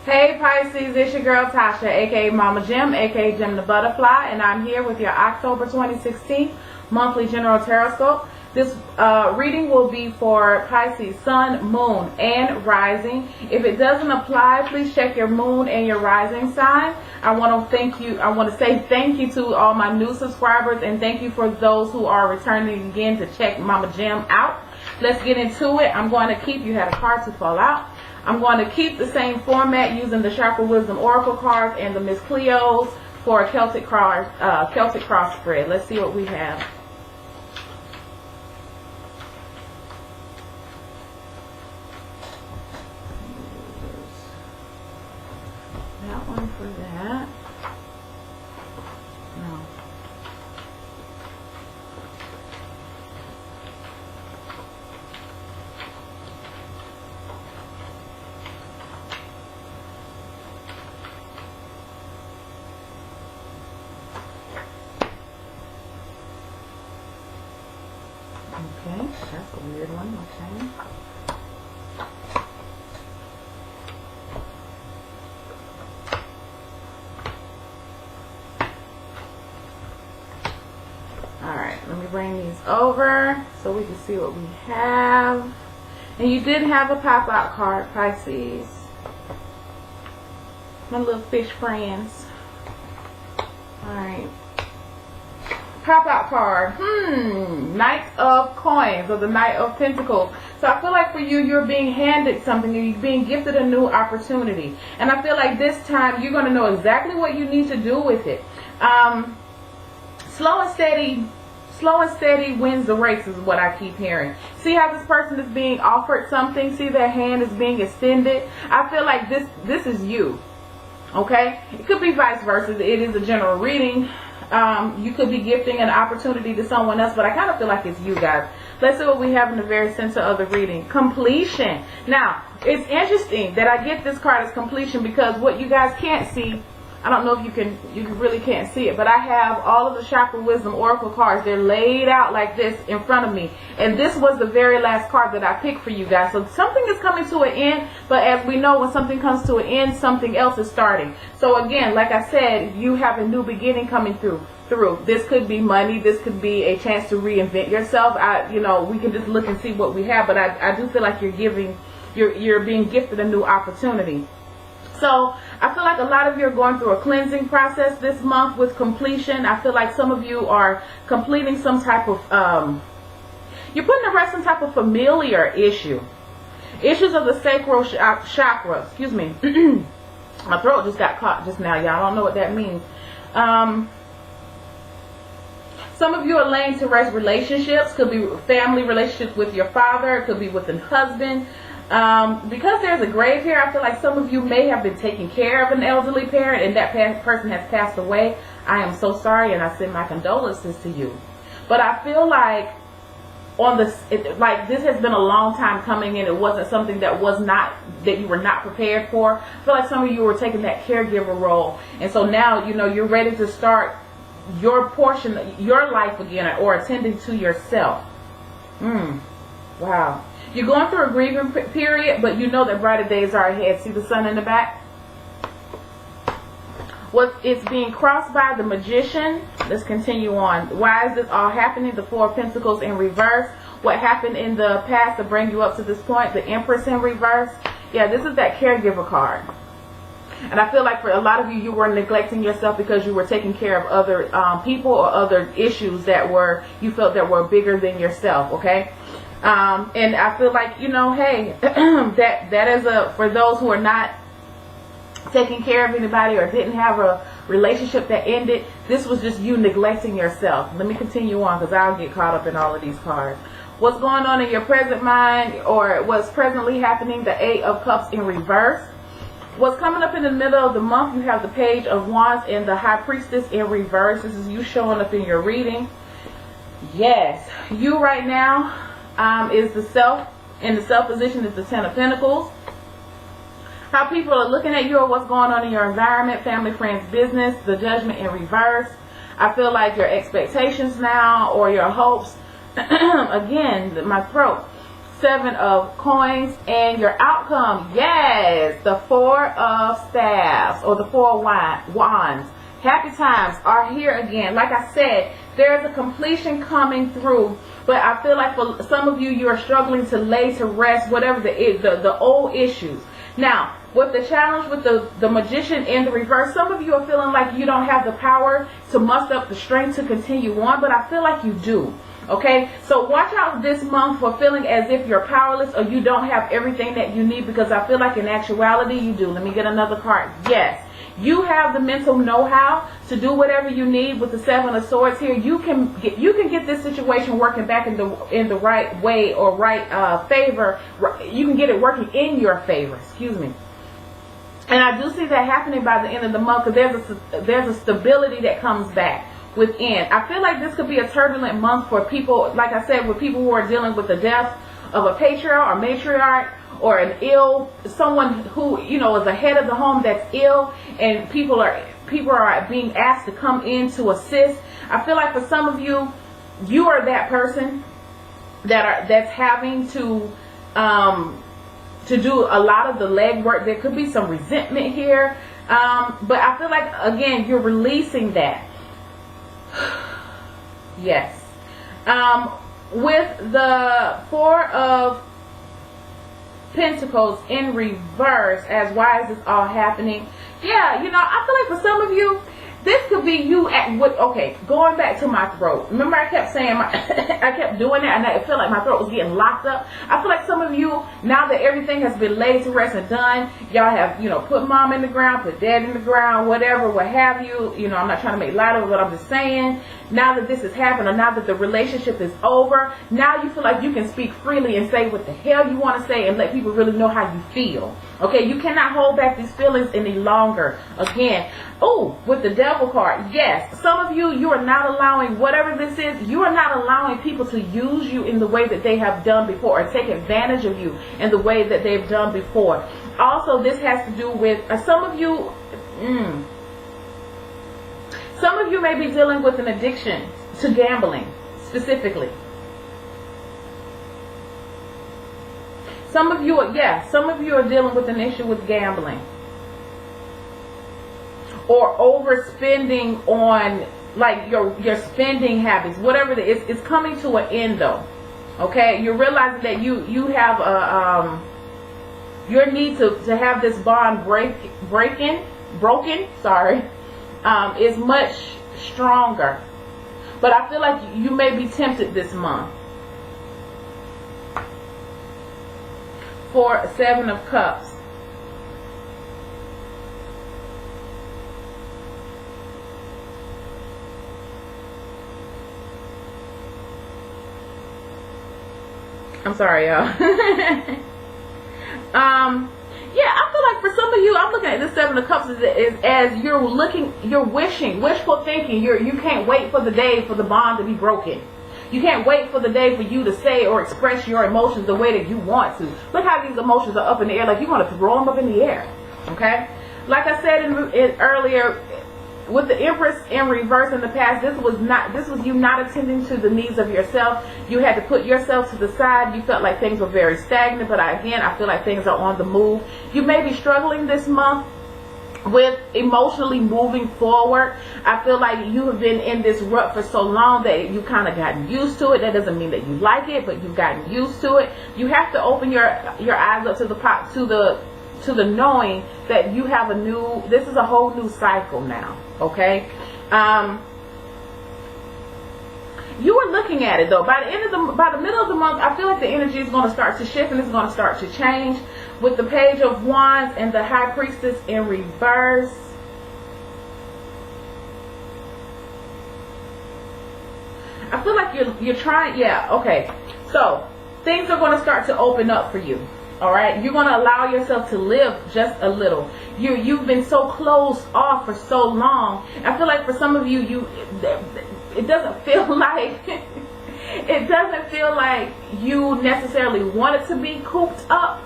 Hey Pisces, it's your girl Tasha, aka Mama Jim, aka Jim the Butterfly, and I'm here with your October 2016 monthly general Tarotscope. This reading will be for Pisces, Sun, Moon, and Rising. If it doesn't apply, please check your Moon and your Rising sign. I want to say thank you to all my new subscribers, and thank you for those who are returning again to check Mama Jim out. Let's get into it. I'm going to keep, you had a card to fall out. I'm going to keep the same format using the Chakra Wisdom Oracle cards and the Miss Cleo's for a Celtic cross spread. Let's see what we have. That one for that. No. Okay, that's a weird one. Okay. Alright, let me bring these over so we can see what we have. And you did have a pop-out card, Pisces. My little fish friends. Alright. Pop-out card. Knight of Coins, or the Knight of Pentacles. So I feel like for you, you're being handed something, you're being gifted a new opportunity. And I feel like this time you're going to know exactly what you need to do with it. Slow and steady wins the race is what I keep hearing. See how this person is being offered something? See their hand is being extended? I feel like this is you. Okay? It could be vice versa. It is a general reading. You could be gifting an opportunity to someone else, but I kind of feel like it's you guys. Let's see what we have in the very center of the reading. Completion. Now, it's interesting that I get this card as completion because what you guys can't see, I don't know if you really can't see it, but I have all of the Chakra Wisdom Oracle cards. They're laid out like this in front of me. And this was the very last card that I picked for you guys. So something is coming to an end, but as we know, when something comes to an end, something else is starting. So again, like I said, you have a new beginning coming through. This could be money. This could be a chance to reinvent yourself. We can just look and see what we have, but I do feel like you're being gifted a new opportunity. So I feel like a lot of you are going through a cleansing process this month with completion. I feel like some of you are completing some type of, you're putting to rest some type of familiar issue. Issues of the sacral chakra. Excuse me. My throat just got caught just now, y'all. I don't know what that means. Some of you are laying to rest relationships. Could be family relationships with your father. It could be with a husband. Because there's a grave here, I feel like some of you may have been taking care of an elderly parent and that person has passed away. I am so sorry and I send my condolences to you. But I feel like this has been a long time coming and it wasn't something that you were not prepared for. I feel like some of you were taking that caregiver role, and so now you're ready to start your portion, your life again, or attending to yourself. Wow. You're going through a grieving period, but you know that brighter days are ahead. See the sun in the back? It's being crossed by the Magician. Let's continue on. Why is this all happening? The Four of Pentacles in reverse. What happened in the past to bring you up to this point? The Empress in reverse. Yeah, this is that caregiver card. And I feel like for a lot of you, you were neglecting yourself because you were taking care of other people or other issues that you felt that were bigger than yourself. Okay. And I feel like, hey, that is for those who are not taking care of anybody or didn't have a relationship that ended, this was just you neglecting yourself. Let me continue on because I'll get caught up in all of these cards. What's going on in your present mind or what's presently happening? The Eight of Cups in reverse. What's coming up in the middle of the month, you have the Page of Wands and the High Priestess in reverse. This is you showing up in your reading. Yes, you right now is the self. In the self position is the Ten of Pentacles. How people are looking at you or what's going on in your environment, family, friends, business, the Judgment in reverse. I feel like your expectations now or your hopes, again, my throat. 7 of coins, and your outcome, yes, the 4 of staffs, or the 4 of wands. Happy times are here again. Like I said, there's a completion coming through, but I feel like for some of you, you are struggling to lay to rest whatever the old issues. Now, with the challenge with the magician in the reverse, some of you are feeling like you don't have the power to muster up the strength to continue on, but I feel like you do. Okay, so watch out this month for feeling as if you're powerless or you don't have everything that you need, because I feel like in actuality you do. Let me get another card. Yes, you have the mental know-how to do whatever you need. With the 7 of swords here, you can get this situation working back in the right way, or right favor. You can get it working in your favor. Excuse me. And I do see that happening by the end of the month, because there's a stability that comes back within. I feel like this could be a turbulent month for people, like I said, with people who are dealing with the death of a patriarch or matriarch, or someone who, you know, is a head of the home that's ill, and people are being asked to come in to assist. I feel like for some of you, you are that person that's having to do a lot of the legwork. There could be some resentment here, but I feel like, again, you're releasing that. Yes. With the 4 of Pentacles in reverse, as why is this all happening? Yeah, you know, I feel like for some of you, this could be you at what? Okay, going back to my throat. Remember, I kept saying I kept doing that, and I feel like my throat was getting locked up. I feel like some of you, now that everything has been laid to rest and done, y'all have, you know, put mom in the ground, put dad in the ground, whatever, what have you. You know, I'm not trying to make light of it, but I'm just saying, now that this has happened, or now that the relationship is over, now you feel like you can speak freely and say what the hell you want to say, and let people really know how you feel. Okay, you cannot hold back these feelings any longer. Again, oh, with the devil card, yes, some of you, you are not allowing, whatever this is, you are not allowing people to use you in the way that they have done before, or take advantage of you in the way that they've done before. Also, this has to do with some of you, some of you may be dealing with an addiction to gambling, specifically. Some of you are dealing with an issue with gambling, or overspending on, like, your spending habits, whatever it is. It's coming to an end though. Okay, you're realizing that you have your need to have this bond broken. Sorry, is much stronger. But I feel like you may be tempted this month. For 7 of Cups. I'm sorry, y'all. Yeah, I feel like for some of you, I'm looking at this 7 of Cups as you're wishing, wishful thinking. You can't wait for the day for the bond to be broken. You can't wait for the day for you to say or express your emotions the way that you want to. Look how these emotions are up in the air, like you want to throw them up in the air. Okay? Like I said earlier, with the Empress in reverse in the past, this was you not attending to the needs of yourself. You had to put yourself to the side. You felt like things were very stagnant, but again, I feel like things are on the move. You may be struggling this month with emotionally moving forward. I feel like you have been in this rut for so long that you kind of gotten used to it. That doesn't mean that you like it, but you've gotten used to it. You have to open your eyes up to the knowing that you have this is a whole new cycle now. Okay, you were looking at it though. By the middle of the month, I feel like the energy is going to start to shift and it's going to start to change. With the Page of Wands and the High Priestess in reverse, I feel like you're trying. Yeah, okay. So things are going to start to open up for you. All right, you're going to allow yourself to live just a little. You've been so closed off for so long. I feel like for some of you, it doesn't feel like you necessarily wanted to be cooped up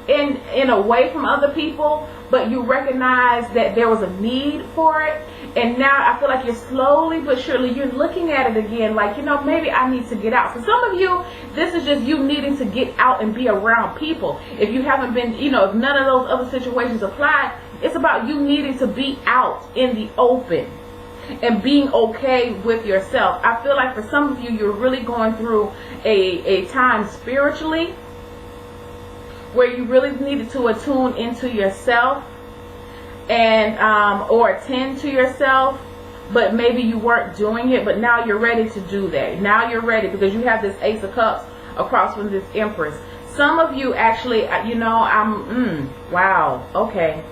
in away from other people, but you recognize that there was a need for it, and now I feel like you're slowly but surely you're looking at it again, like, you know, maybe I need to get out. For some of you, this is just you needing to get out and be around people. If you haven't been, you know, if none of those other situations apply, it's about you needing to be out in the open and being okay with yourself. I feel like for some of you, you're really going through a time spiritually where you really needed to attune into yourself and or attend to yourself, but maybe you weren't doing it, but now you're ready to do that. Now you're ready because you have this Ace of Cups across from this Empress. Some of you actually, you know, wow, okay.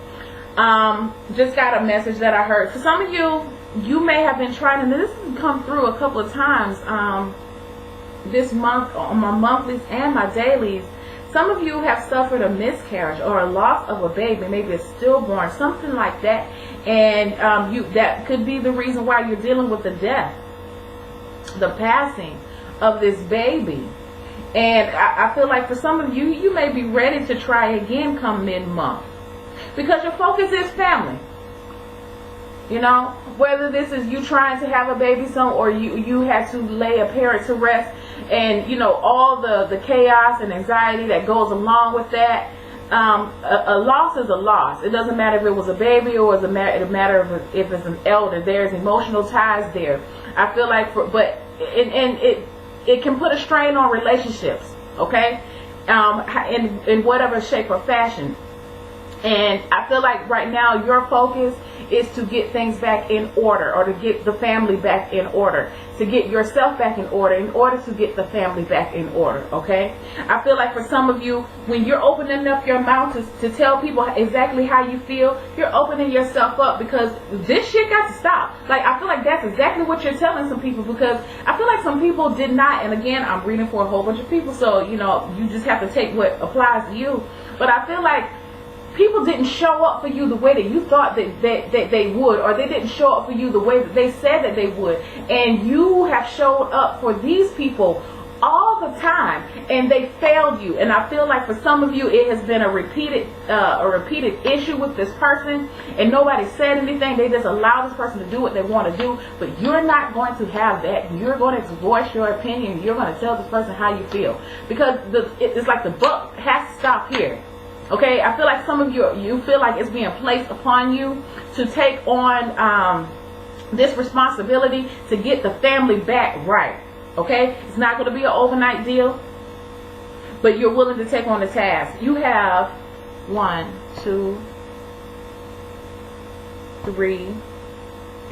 Just got a message that I heard. For some of you, you may have been trying, and this has come through a couple of times this month on my monthlies and my dailies. Some of you have suffered a miscarriage or a loss of a baby, maybe a stillborn, something like that, and that could be the reason why you're dealing with the death, the passing of this baby. And I feel like for some of you, you may be ready to try again come mid-month, because your focus is family. You know, whether this is you trying to have a baby son, or you had to lay a parent to rest, and you know all the chaos and anxiety that goes along with that. A loss is a loss. It doesn't matter if it was a baby or it matter if it's an elder. There's emotional ties there. I feel like, it can put a strain on relationships. Okay, in whatever shape or fashion. And I feel like right now your focus is to get things back in order, or to get the family back in order, to get yourself back in order to get the family back in order, okay? I feel like for some of you, when you're opening up your mouth to tell people exactly how you feel, you're opening yourself up, because this shit got to stop. Like, I feel like that's exactly what you're telling some people, because I feel like some people did not, and again, I'm reading for a whole bunch of people, so, you know, you just have to take what applies to you. But I feel like people didn't show up for you the way that you thought that they would, or they didn't show up for you the way that they said that they would, and you have showed up for these people all the time, and they failed you. And I feel like for some of you, it has been a repeated issue with this person, and nobody said anything. They just allow this person to do what they want to do. But you're not going to have that. You're going to voice your opinion. You're going to tell this person how you feel, because it's like the buck has to stop here. Okay, I feel like some of you feel like it's being placed upon you to take on this responsibility to get the family back right. Okay, it's not going to be an overnight deal, but you're willing to take on the task. You have 1, 2, 3,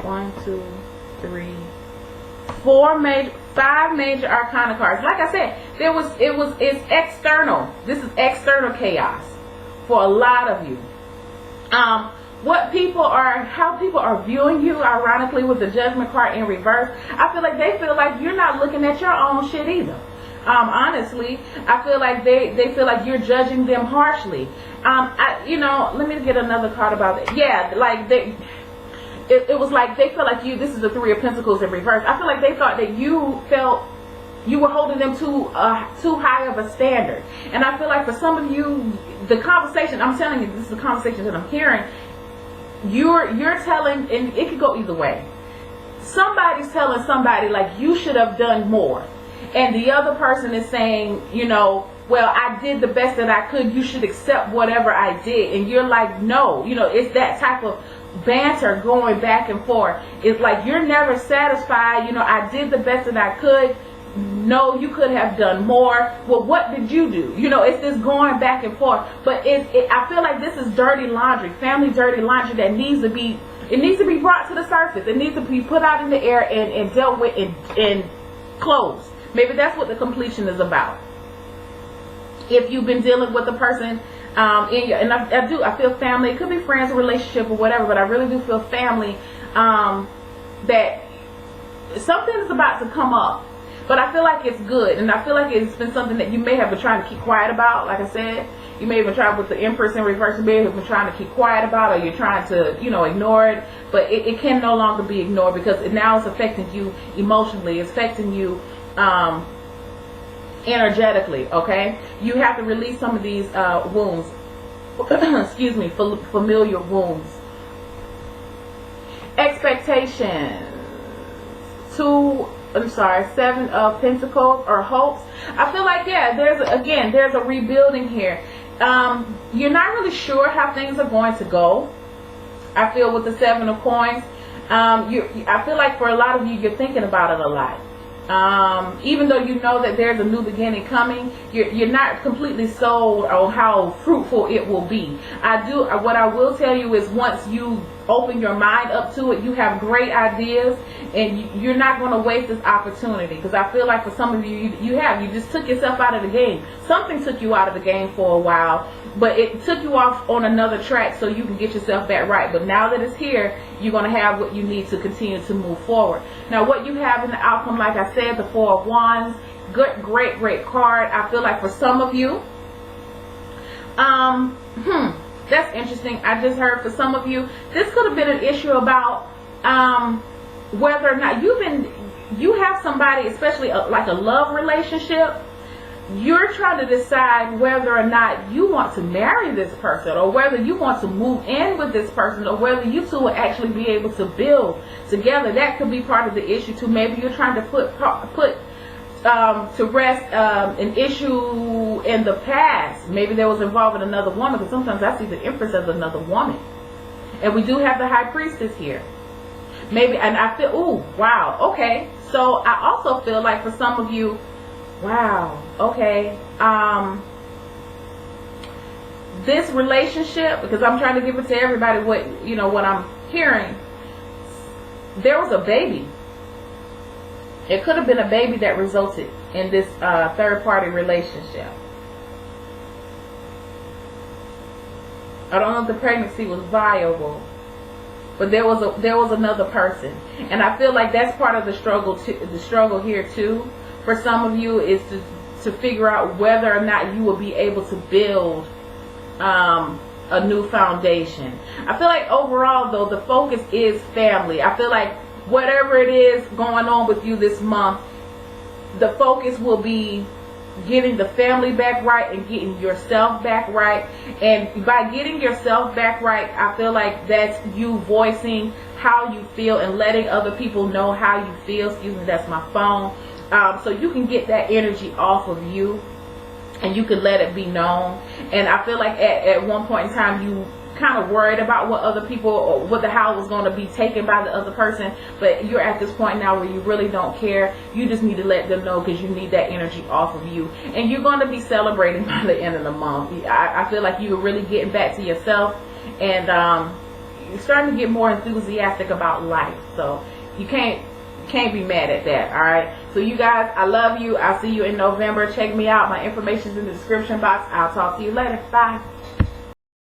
5 major arcana cards. Like I said, it's external. This is external chaos for a lot of you. How people are viewing you, ironically, with the Judgment card in reverse, I feel like they feel like you're not looking at your own shit either. Honestly, I feel like they feel like you're judging them harshly. Let me get another card about it. Yeah, like it was like they felt like this is the Three of Pentacles in reverse. I feel like they thought that you felt you were holding them too high of a standard. And I feel like for some of you, the conversation, I'm telling you, this is the conversation that I'm hearing, you're telling, and it could go either way. Somebody's telling somebody like you should have done more, and the other person is saying, well, I did the best that I could, you should accept whatever I did. And you're like, no, it's that type of banter going back and forth. It's like you're never satisfied. I did the best that I could. No, you could have done more. Well, what did you do? It's this going back and forth. But I feel like this is dirty laundry, family dirty laundry that needs to be brought to the surface. It needs to be put out in the air and dealt with and closed. Maybe that's what the completion is about. If you've been dealing with a person I feel family, it could be friends, or relationship, or whatever, but I really do feel family, that something is about to come up. But I feel like it's good, and I feel like it's been something that you may have been trying to keep quiet about. Like I said, you may have been trying with the Empress in reverse, you may have been trying to keep quiet about, or you're trying to, ignore it. But it can no longer be ignored, because now it's affecting you emotionally. It's affecting you energetically, okay? You have to release some of these wounds. Excuse me, familiar wounds. Expectations. Seven of Pentacles or hopes. I feel like, yeah, there's a rebuilding here. You're not really sure how things are going to go. I feel with the Seven of Coins. I feel like for a lot of you, you're thinking about it a lot. Even though you know that there's a new beginning coming, you're not completely sold on how fruitful it will be. What I will tell you is, once you open your mind up to it, you have great ideas, and you're not going to waste this opportunity. Because I feel like for some of you, you just took yourself out of the game. Something took you out of the game for a while, but it took you off on another track so you can get yourself back right. But now that it's here, you're going to have what you need to continue to move forward. Now, what you have in the outcome, like I said, the Four of Wands, great card. I feel like for some of you, that's interesting. I just heard for some of you, this could have been an issue about whether or not you have somebody, especially like a love relationship. You're trying to decide whether or not you want to marry this person, or whether you want to move in with this person, or whether you two will actually be able to build together. That could be part of the issue too. Maybe you're trying to put to rest an issue in the past. Maybe there was involving another woman, because sometimes I see the Empress as another woman. And we do have the High Priestess here. Maybe, and I feel, ooh, wow, okay. So I also feel like for some of you, wow, okay, this relationship, because I'm trying to give it to everybody what I'm hearing, there was a baby. It could have been a baby that resulted in this third-party relationship. I don't know if the pregnancy was viable, but there was another person, and I feel like that's part of the struggle. The struggle here too, for some of you, is to figure out whether or not you will be able to build a new foundation. I feel like overall, though, the focus is family. I feel like whatever it is going on with you this month, the focus will be getting the family back right and getting yourself back right. And by getting yourself back right, I feel like that's you voicing how you feel and letting other people know how you feel. Excuse me, that's my phone. So you can get that energy off of you, and you can let it be known. And I feel like at one point in time, you kind of worried about what other people, or what the house was going to be taken by the other person, but you're at this point now where you really don't care. You just need to let them know, because you need that energy off of you, and you're going to be celebrating by the end of the month. I feel like you're really getting back to yourself, and you're starting to get more enthusiastic about life. So you can't be mad at that. All right, so you guys, I love you. I'll see you in November. Check me out. My information is in the description box. I'll talk to you later. Bye.